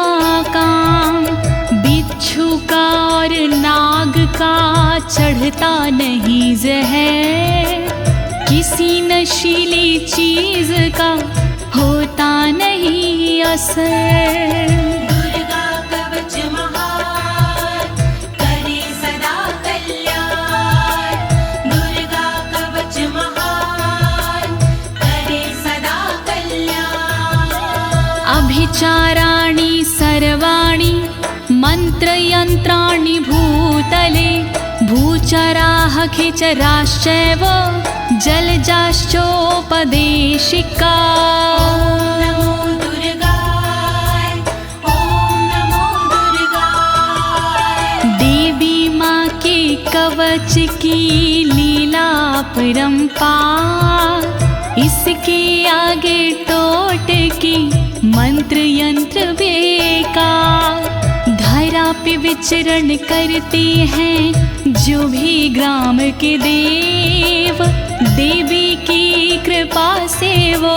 काम। बिच्छू का और नाग का चढ़ता नहीं जहर। किसी नशीली चीज का होता नहीं असर। दुर्गा कवच महान, करे सदा कल्याण। दुर्गा कवच महान, करे सदा कल्याण। अभिचाराणि सर्वाणि मंत्रयंत्राणि भूतले। भूचराः खिचराश्चैव जलजाश्चोपदेशिका। नमो दुर्गाय, ॐ नमो दुर्गाय। देवी माँ के कवच की लीला परंपार। इसके आगे टोटके मंत्र यंत्र बेकार। धरा पे विचरण करते हैं जो भी ग्राम के देव। देवी की कृपा से वो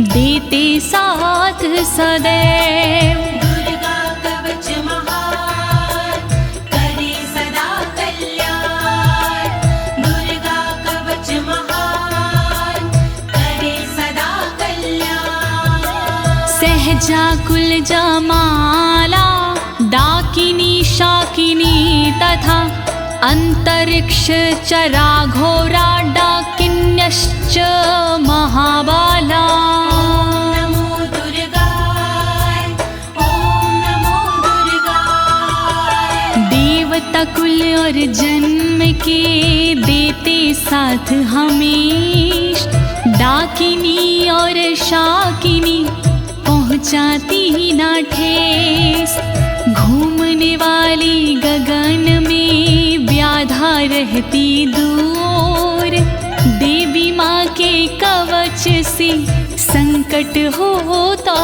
देते साथ सदैव। दुर्गा कवच महान, करे सदा कल्याण। दुर्गा कवच महान, करे सदा कल्याण। सहजाकुल जमाला डाकिनी शाकिनी तथा अंतरिक्ष चरा घोरा डाकिन्यश्च महाबाला। नमो दुर्गाय, ॐ नमो दुर्गाय। देवता कुल और जन्म के देते साथ हमेश। डाकिनी और शाकिनी पहुँचाती ना ठेस। घूमने वाली गगन में व्याधा रहती दूर, देवी माँ के कवच से संकट होता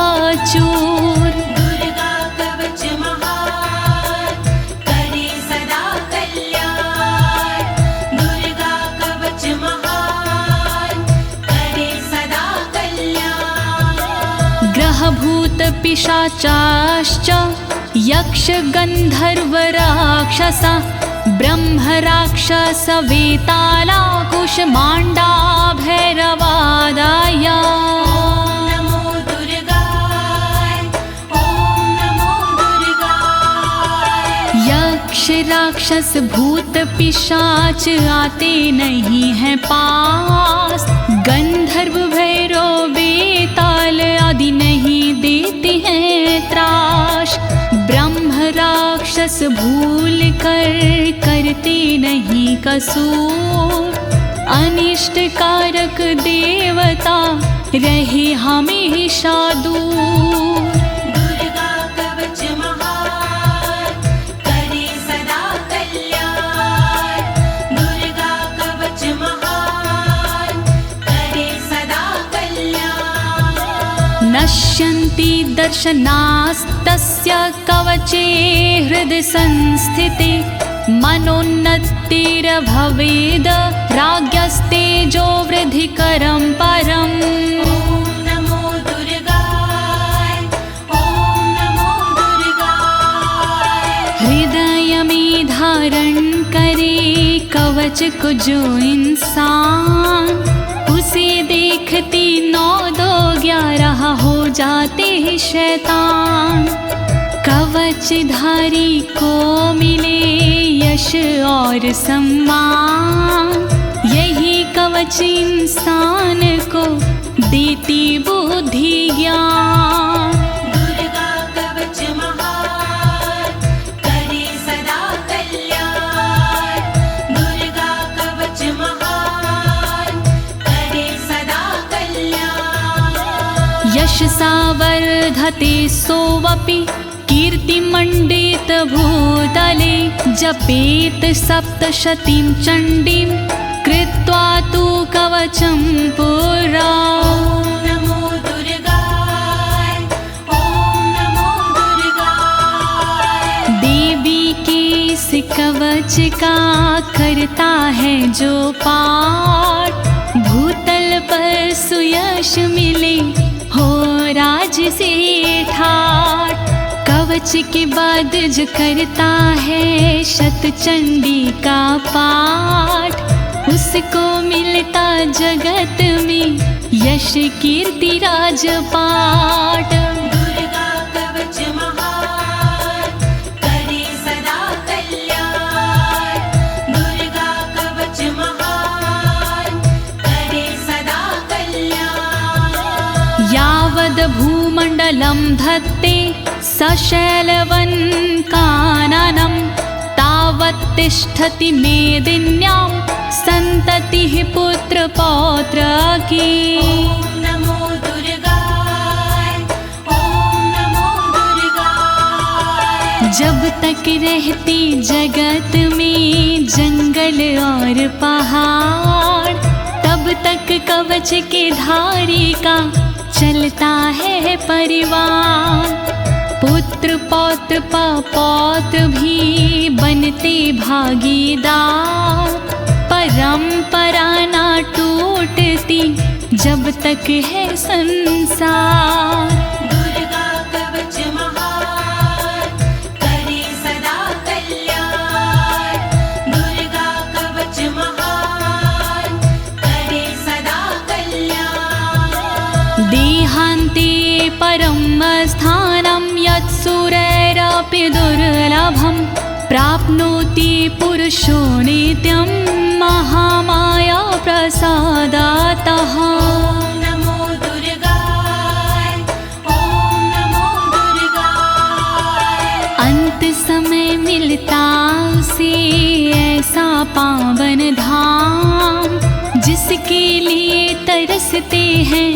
चूर। दुर्गा कवच महान करे सदा कल्याण, दुर्गा कवच महान करे सदा कल्याण। ग्रह भूत पिशाचाश्च यक्ष गंधर्व राक्षसा, ब्रह्म राक्षस वेताला कुष्मांडा भैरवादाय। ओम नमो दुर्गाय, ओम नमो दुर्गाय। यक्ष राक्षस भूत पिशाच आते नहीं हैं पास, गंधर्व भैरव बेताल आदि नहीं देते हैं त्रास। ब्रह्म राक्षस भूल कर करते नहीं कसूर, अनिष्ट कारक देवता रहे हमेशा दूर। दुर्गा कवच महान करे सदा कल्याण, दुर्गा कवच महान करे सदा कल्याण। नश्यन्ति दर्शनास्तस्य कवचे हृदि संस्थिते, मनोन्नतिर्भवेद राज्ञस्तेजो वृद्धिकरं परम्। ओम नमो दुर्गाय, ओम नमो दुर्गाय। हृदय में धारण करे कवच को जो इंसान, उसे देखती 9 2 11 हो जाते हैं शैतान। कवचधारी को मिले यश और सम्मान, यही कवच इंसान को देती बुद्धि ज्ञान। दुर्गा कवच महान करे सदा कल्याण, दुर्गा कवच महान करे सदा कल्याण। यशसा वर्धते सोऽपि कीर्तिमण्डित भूतले, जपेत सप्तशतीं चण्डीं कृत्वा तु कवचं पुरा। ओम नमो दुर्गाय, ओम नमो दुर्गाय। देवी के इस कवच का करता है जो पाठ, भूतल पर सुयश मिले हो राज से ठाठ। कवच के बाद जो करता है शतचंडी का पाठ, उसको मिलता जगत में यश कीर्ति राजपाट। दुर्गा कवच महान करे सदा कल्याण, दुर्गा कवच महान करे सदा कल्याण। यावद् भूमण्डलं धत्ते सशैलवन् काननं, तावत् तिष्ठति मेदिन्यां सन्ततिः पुत्र पौत्र की। ओम नमो दुर्गाय, ओम नमो दुर्गाय। जब तक रहती जगत में जंगल और पहाड़, तब तक कवच के धारी का चलता है परिवार। पुत्र पौत्र पौत्र भी बनते भागीदार, परंपरा ना टूटती जब तक है संसार। दुर्गा कवच महान करे सदा कल्याण, दुर्गा कवच महान करे सदा कल्याण। देहान्ते परं स्थानं यत्सुरैरपि दुर्लभं, प्राप्नोति पुरुषो नित्यं महामाया प्रसादातः। ओम नमो दुर्गाय, ओम नमो दुर्गाय। अंत समय मिलता उसे ऐसा पावन धाम, जिसके लिए तरसते हैं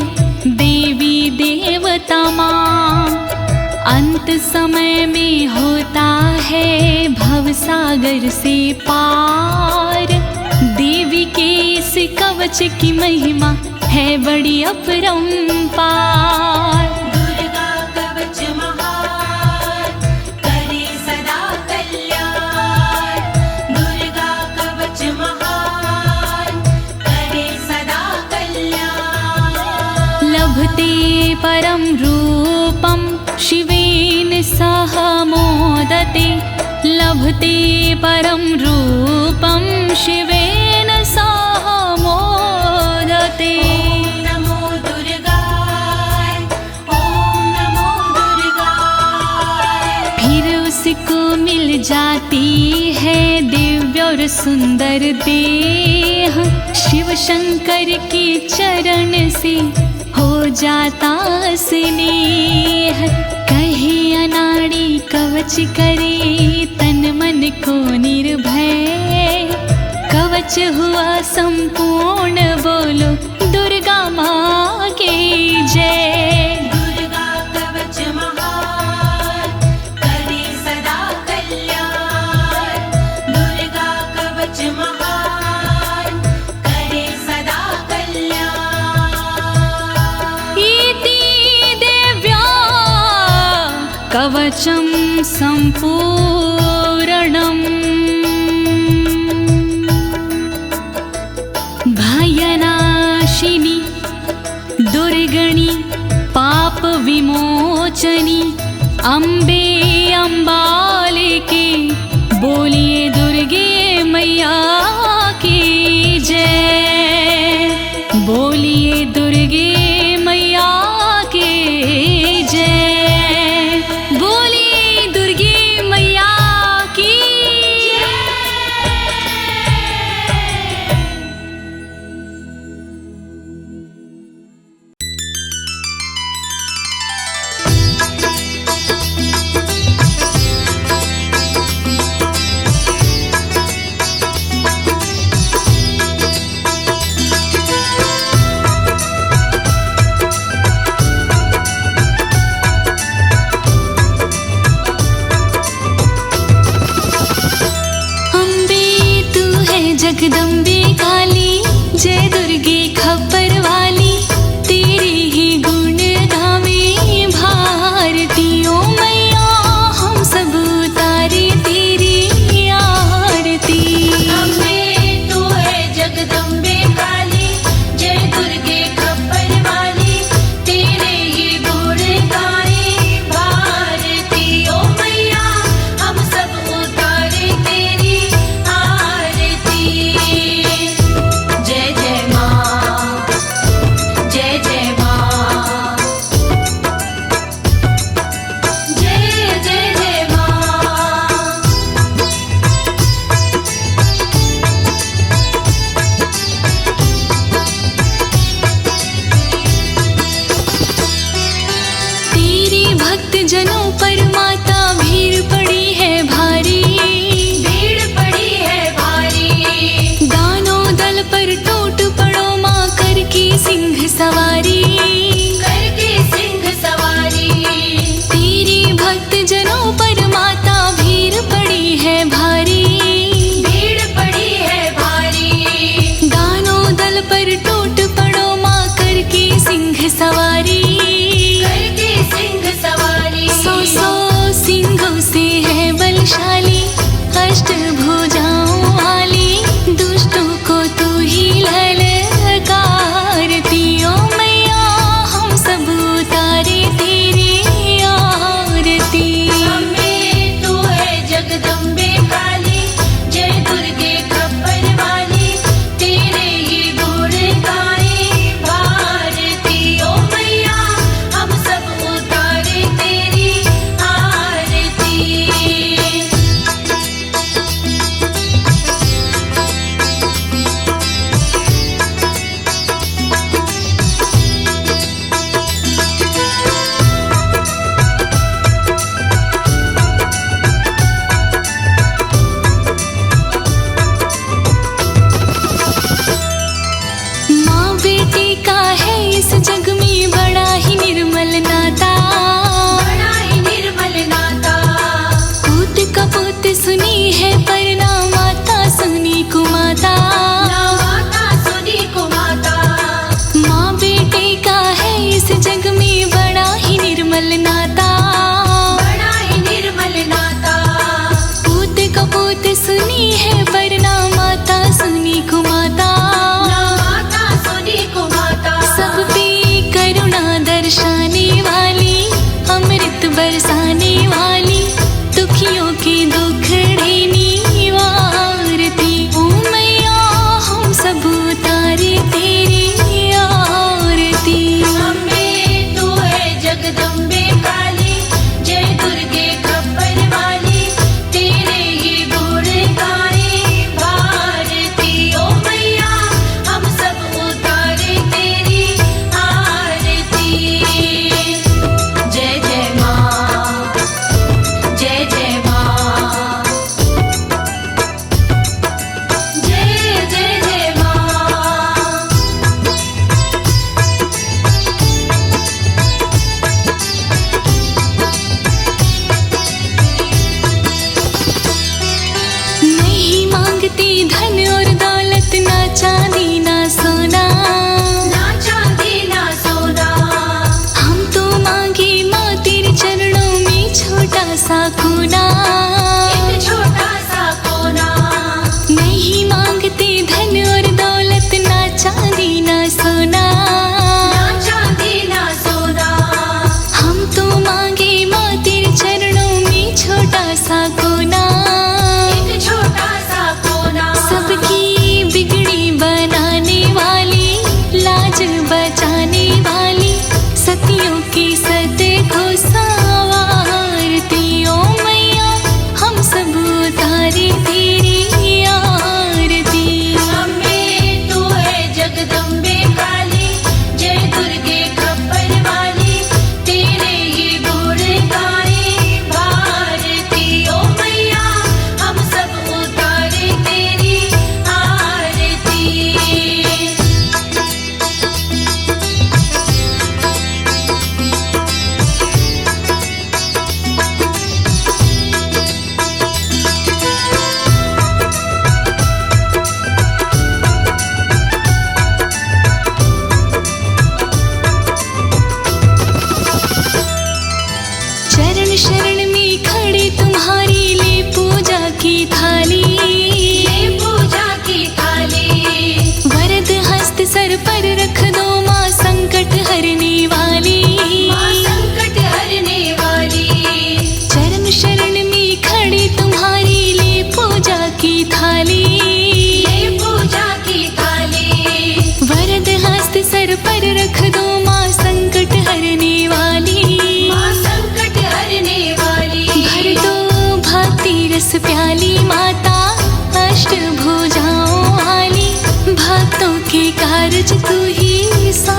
देवी देवता माँ। अंत समय में होता है भवसागर से पार। देवी के इस कवच की महिमा है बड़ी अपरंपार। दुर्गा कवच महान करे सदा कल्याण। दुर्गा कवच महान करे सदा कल्याण। लभते परम रूपम शिवेन सह मोदते। लभते परम रूपम शिवेन सह मोदते। ओम नमो दुर्गाय ओम नमो दुर्गाय। फिर उसको मिल जाती है दिव्य और सुंदर देह। शिव शंकर के चरण से हो जाता स्नेह। कहे अनाड़ी कवच करे तन मन को निर्भय। कवच हुआ संपूर्ण बोलो दुर्गा माँ की जय। दुर्गा कवच महान करे सदा कल्याण। दुर्गा कवच महान करे सदा कल्याण। इति देव्या कवचं सम्पूर्णम्। भयनाशिनी दुर्गणि पाप विमोचनी अम्बे अम्बालिके। बोलिए दुर्गे मैया की जय। बोलिए दुर्गे मैया की जय। बोलिए दुर्गे मैया की जय। जगदम्बे काली जय दुर्गे खप्पर वाली। तेरे ही गुण गावे भारतीयों मैया हम सब उतारे तेरी आरती। अम्बे तू है जगदम्बे काली जय दुर्गे खप्पर वाली। तेरे ही गुण गाए भारती ओ मैया हम सब उतारे तेरी आरती। जय जय माँ जय जय माँ जय जय जय माँ। तेरी भक्त जनों पर माता भीड़ पड़ी है भारी। भीड़ पड़ी है भारी। दानों दल पर टूट पड़ो माँ करके सिंह सवारी। करके सिंह सवारी। तेरी भक्त जनों पर माता भीड़ पड़ी है भारी। भीड़ पड़ी है भारी। दानों दल पर टूट पड़ो माँ करके सिंह सवारी। करके सिंह सवारी। सौ सौ सिंहों से है बलशाली। अष्ट भुजाओं वाली दुष्टों को तू ही ललकारती ओ मैया हम सब उतारे तेरी आरती। अम्बे तू है जगदम्बे काली जय दुर्गे खप्पर वाली। तेरे ही गुण गाए भारती ओ मैया हम सब उतारे तेरी आरती। माँ बेटी का है इस जग में बड़ा ही निर्मल नाता। बड़ा ही है प्रणाम माता सुनी को माता। माता सुनी को माता। माँ बेटे का है इस जग में बड़ा ही निर्मल नाता। बड़ा ही निर्मल नाता। पूत कपूत सुनी है प्रणाम माता सुनी को माता। माता सुनी को माता। सब पे करुणा दर्शाने वाली, अमृत बरसाने वाली, दुखियों के दुख देने वारती। ओ मैया हम सब उतारे तेरी आरती। अम्बे तू है जगदम्बे काली, जय दुर्गे खप्पर वाली, तेरे ही गुण गाए भारती। ओ मैया हम सब उतारे तेरी आरती। जय जय माँ, जय जय माँ, जय जय जय माँ। नहीं मांगती धन और दौलत, ना चांदी ना सोना। ना चांदी ना सोना। हम तो मांगे माँ तेरे चरणों में छोटा सा कोना। एक छोटा सा कोना। नहीं मांगते धन और दौलत, ना चांदी ना सोना। ना चांदी ना सोना। हम तो मांगे माँ तेरे चरणों में छोटा सा कोना। एक छोटा सा कोना। सबकी बिगड़ी बनाने वाली, लाज बचाने वाली, सतियों की सत को संवारती। ओ मैया हम सब उतारे तेरी आरती। अम्बे तू है जगदम्बे काली, जय दुर्गे खप्पर वाली, तेरे ही गुण गाए भारती। ओ मैया हम सब उतारे तेरी आरती। चरण शरण में खड़े तुम्हारी, ले पूजा की थाली। ये पूजा की थाली। वरद हस्त सर पर रख दो माँ संकट हरने वाली। माँ संकट हरने वाली। चरण शरण में खड़े तुम्हारी, ले पूजा की थाली। ये पूजा की थाली। वरद हस्त सर पर रख दो माँ संकट हरने वाली। माँ संकट हरने वाली। भर दो भक्ति रस प्याली माता, अष्ट भुजाओं वाली, भक्तों के कारज तू ही सा